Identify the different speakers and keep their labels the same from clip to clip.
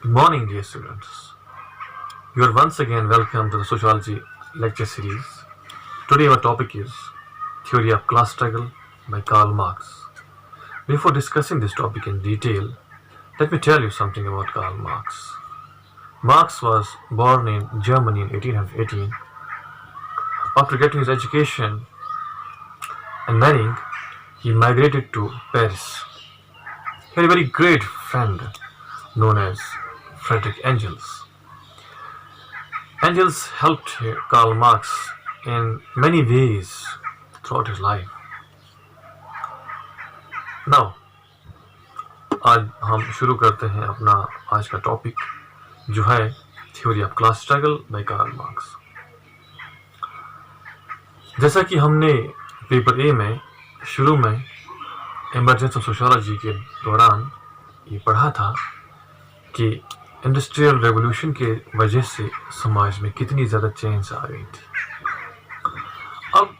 Speaker 1: Good morning, dear students. You are once again welcome to the Sociology lecture series. Today our topic is Theory of Class Struggle by Karl Marx. Before discussing this topic in detail, let me tell you something about Karl Marx. Marx was born in Germany in 1818. After getting his education and marrying, he migrated to Paris. He had a very great friend known as Friedrich Engels. Engels helped Karl Marx in many ways throughout his life. Now, आज हम शुरू करते हैं अपना आज का topic जो है theory of class struggle by Karl Marx. जैसा कि हमने पेपर ए में शुरू में इमर्जेंस ऑफ सोशियोलॉजी के दौरान ये पढ़ा था कि इंडस्ट्रियल रेवोल्यूशन के वजह से समाज में कितनी ज़्यादा चेंज आ गई थी। अब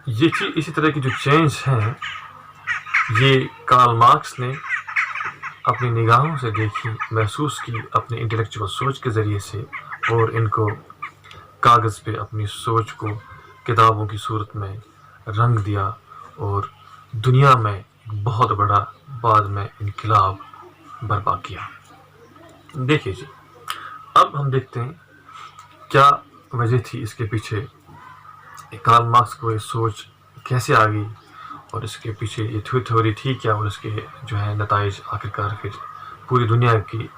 Speaker 1: ये चीज़ इसी तरह की जो चेंज हैं ये कार्ल मार्क्स ने अपनी निगाहों से देखी, महसूस की अपने इंटेलेक्चुअल सोच के ज़रिए से, और इनको कागज़ पे अपनी सोच को किताबों की सूरत में रंग दिया और दुनिया में बहुत बड़ा बाद में इनकलाब बर्पा किया। देखिए जी, अब हम देखते हैं क्या वजह थी इसके पीछे, कार्ल मार्क्स को ये सोच कैसे आ गई और इसके पीछे ये थ्योरी थी क्या, और इसके जो है नताइज आखिरकार फिर पूरी दुनिया की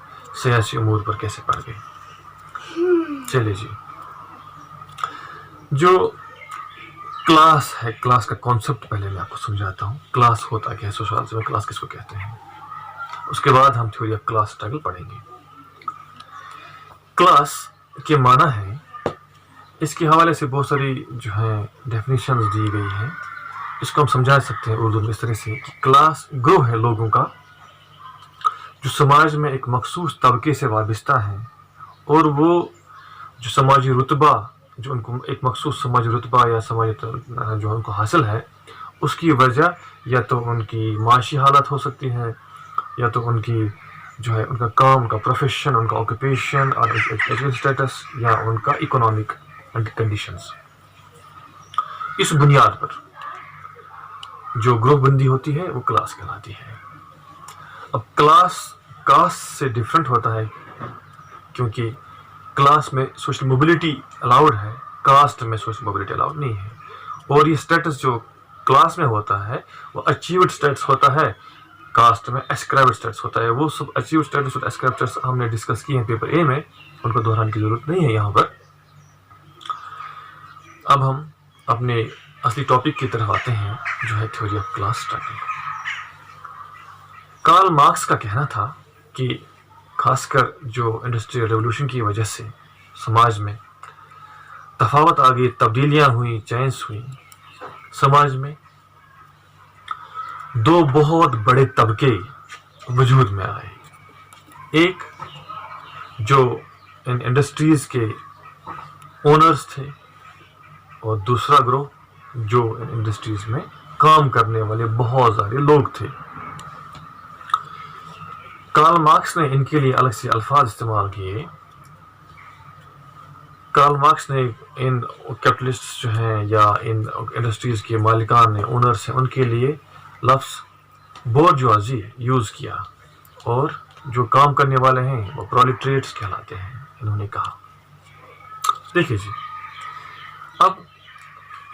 Speaker 1: सियासी उमूर पर कैसे पड़ गए। चलिए जी, जो क्लास है, क्लास का कॉन्सेप्ट पहले मैं आपको समझाता हूँ। क्लास होता क्या है सोशियोलॉजी में, क्लास किसको कहते हैं, उसके बाद हम थ्योरी ऑफ क्लास स्ट्रगल पढ़ेंगे। क्लास के माना है, इसके हवाले से बहुत सारी जो है डेफिनेशंस दी गई हैं। इसको हम समझा सकते हैं उर्दू में इस तरह से कि क्लास ग्रोह है लोगों का जो समाज में एक मखसूस तबके से वाबस्ता है, और वो जो समाजी रुतबा, जो उनको एक मखसूस समाजी रुतबा या समाजी जो उनको हासिल है, उसकी वजह या तो उनकी माशी हालत हो सकती है, या तो उनकी जो है उनका काम का प्रोफेशन, उनका ऑक्यूपेशन और एजुकेशन स्टेटस, या उनका इकोनॉमिक कंडीशंस। इस बुनियाद पर जो ग्रुप बंदी होती है वो क्लास कहलाती है। अब क्लास कास्ट से डिफरेंट होता है क्योंकि क्लास में सोशल मोबिलिटी अलाउड है, कास्ट में सोशल मोबिलिटी अलाउड नहीं है। और ये स्टेटस जो क्लास में होता है वो अचीव्ड स्टेटस होता है, कास्ट में एस्क्राइब्ड स्टेटस होता है। वो सब अचीव्ड स्टेटस और एस्क्राइब्ड स्टेटस हमने डिस्कस किए हैं पेपर ए में, उनको दोहराने की जरूरत नहीं है यहाँ पर। अब हम अपने असली टॉपिक की तरफ आते हैं जो है theory of class struggle. Karl Marx का कहना था कि खासकर जो इंडस्ट्रियल रेवोल्यूशन की वजह से समाज में तफावत आ गई, तब्दीलियां हुई, चेंज हुई, समाज में दो बहुत बड़े तबके वजूद में आए। एक जो इन इंडस्ट्रीज के ओनर्स थे, और दूसरा ग्रोह जो इन इंडस्ट्रीज में काम करने वाले बहुत सारे लोग थे। कार्ल मार्क्स ने इनके लिए अलग से अल्फाज इस्तेमाल किए। कार्ल मार्क्स ने इन कैपिटलिस्ट जो हैं या इन इंडस्ट्रीज के मालिकान ने, ओनर्स हैं, उनके लिए लफ्ज़ बोर्जुआजी यूज़ किया, और जो काम करने वाले हैं वो प्रोलेटेरिएट्स कहलाते हैं, इन्होंने कहा। देखिए जी, अब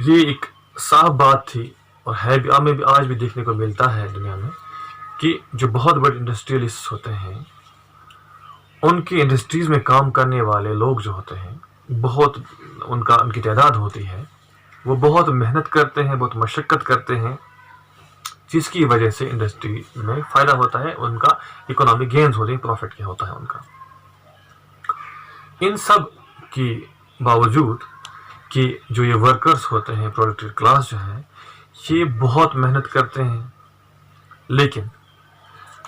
Speaker 1: ये एक साफ बात थी, और है भी, हमें भी आज भी देखने को मिलता है दुनिया में कि जो बहुत बड़े इंडस्ट्रियलिस्ट होते हैं, उनकी इंडस्ट्रीज़ में काम करने वाले लोग जो होते हैं, बहुत उनकी तादाद होती है, वो बहुत मेहनत करते हैं, बहुत मशक्क़त करते हैं, जिसकी वजह से इंडस्ट्री में फ़ायदा होता है, उनका इकोनॉमिक गेन्स होते हैं, प्रॉफिट क्या होता है उनका। इन सब की बावजूद कि जो ये वर्कर्स होते हैं, प्रोलेटेरिएट क्लास जो है, ये बहुत मेहनत करते हैं, लेकिन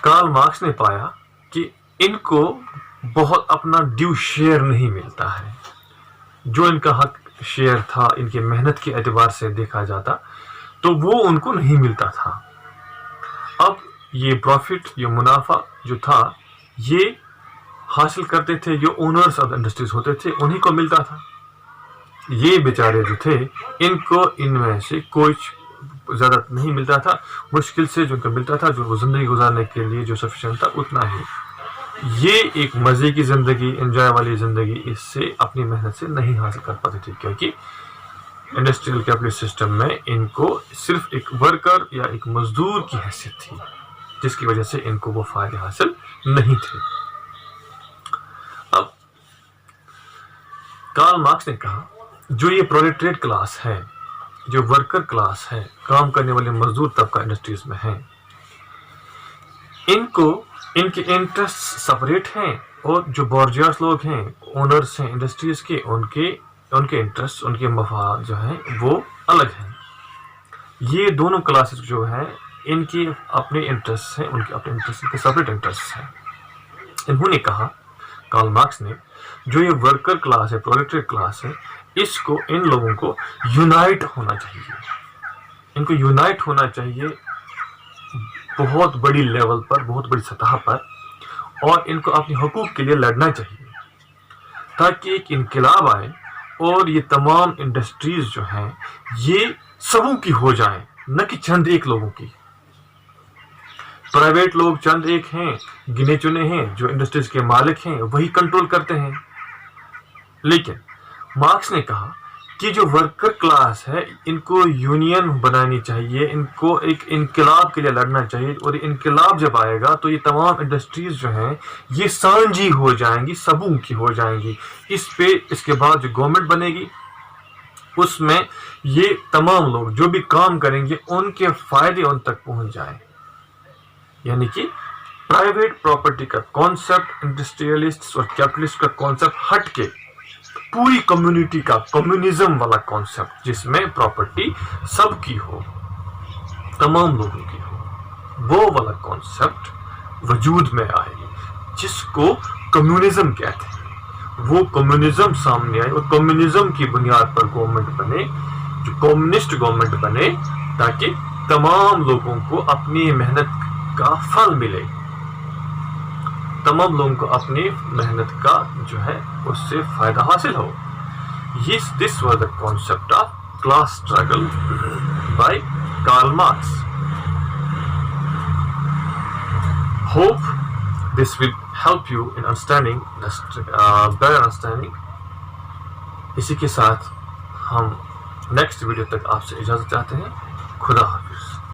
Speaker 1: कार्ल मार्क्स ने पाया कि इनको बहुत अपना ड्यू शेयर नहीं मिलता है। जो इनका हक शेयर था, इनकी मेहनत के एतबार से देखा जाता, तो वो उनको नहीं मिलता था। अब ये प्रॉफिट, ये मुनाफा जो था, ये हासिल करते थे, जो ओनर्स ऑफ इंडस्ट्रीज होते थे, उन्हीं को मिलता था। ये बेचारे जो थे, इनको इनमें से कोई ज़्यादा नहीं मिलता था, मुश्किल से जो उनको मिलता था, जो वो ज़िंदगी गुजारने के लिए जो सफिशिएंट था उतना ही। ये एक मज़े की ज़िंदगी, एंजॉय वाली ज़िंदगी इससे अपनी मेहनत से नहीं हासिल कर पाते थे, क्योंकि इंडस्ट्रियल कैपिटलिस्ट सिस्टम में इनको सिर्फ एक वर्कर या एक मजदूर की हैसियत थी, जिसकी वजह से इनको वो फ़ायदे हासिल नहीं थे। अब कार्ल मार्क्स ने कहा, जो ये प्रोलेटरिएट क्लास है, जो वर्कर क्लास है, काम करने वाले मजदूर तबका इंडस्ट्रीज में है, इनके इंटरेस्ट सेपरेट हैं, और जो बॉर्जियास लोग हैं, ओनर्स हैं इंडस्ट्रीज के, उनके इंटरेस्ट, उनके मफाद जो हैं वो अलग हैं। ये दोनों क्लासेस जो हैं, इनकी अपने इंटरेस्ट हैं, उनके अपने इंटरेस्ट, इनके सेपरेट इंटरेस्ट हैं। इन्होंने कहा, कार्ल मार्क्स ने, जो ये वर्कर क्लास है, प्रोलेटरिएट क्लास है, इसको, इन लोगों को यूनाइट होना चाहिए। इनको यूनाइट होना चाहिए बहुत बड़ी लेवल पर, बहुत बड़ी सतह पर, और इनको अपने हकूक़ के लिए लड़ना चाहिए, ताकि एक इनकलाब आए और ये तमाम इंडस्ट्रीज जो हैं ये सबों की हो जाएं, न कि चंद एक लोगों की। प्राइवेट लोग चंद एक हैं, गिने चुने हैं, जो इंडस्ट्रीज के मालिक हैं, वही कंट्रोल करते हैं। लेकिन मार्क्स ने कहा कि जो वर्कर क्लास है, इनको यूनियन बनानी चाहिए, इनको एक इनकलाब के लिए लड़ना चाहिए, और इनकलाब जब आएगा तो ये तमाम इंडस्ट्रीज जो हैं ये सांझी हो जाएंगी, सबों की हो जाएंगी। इसके बाद जो गवर्नमेंट बनेगी, उसमें ये तमाम लोग जो भी काम करेंगे उनके फायदे उन तक पहुंच जाए। यानी कि प्राइवेट प्रॉपर्टी का कॉन्सेप्ट, इंडस्ट्रियलिस्ट और कैपिटलिस्ट का कॉन्सेप्ट हट के पूरी कम्युनिटी का, कम्युनिज्म वाला कॉन्सेप्ट, जिसमें प्रॉपर्टी सबकी हो, तमाम लोगों की हो, वो वाला कॉन्सेप्ट वजूद में आए, जिसको कम्युनिज्म कहते हैं। वो कम्युनिज्म सामने आए और कम्युनिज्म की बुनियाद पर गवर्नमेंट बने, जो कम्युनिस्ट गवर्नमेंट बने, ताकि तमाम लोगों को अपनी मेहनत का फल मिले, तमाम लोगों को अपनी मेहनत का जो है उससे फायदा हासिल हो। This was the concept of class struggle by Karl Marx. Hope this will help you in understanding, better understanding. इसी के साथ हम नेक्स्ट वीडियो तक आपसे इजाजत चाहते हैं। खुदा हाफिज़।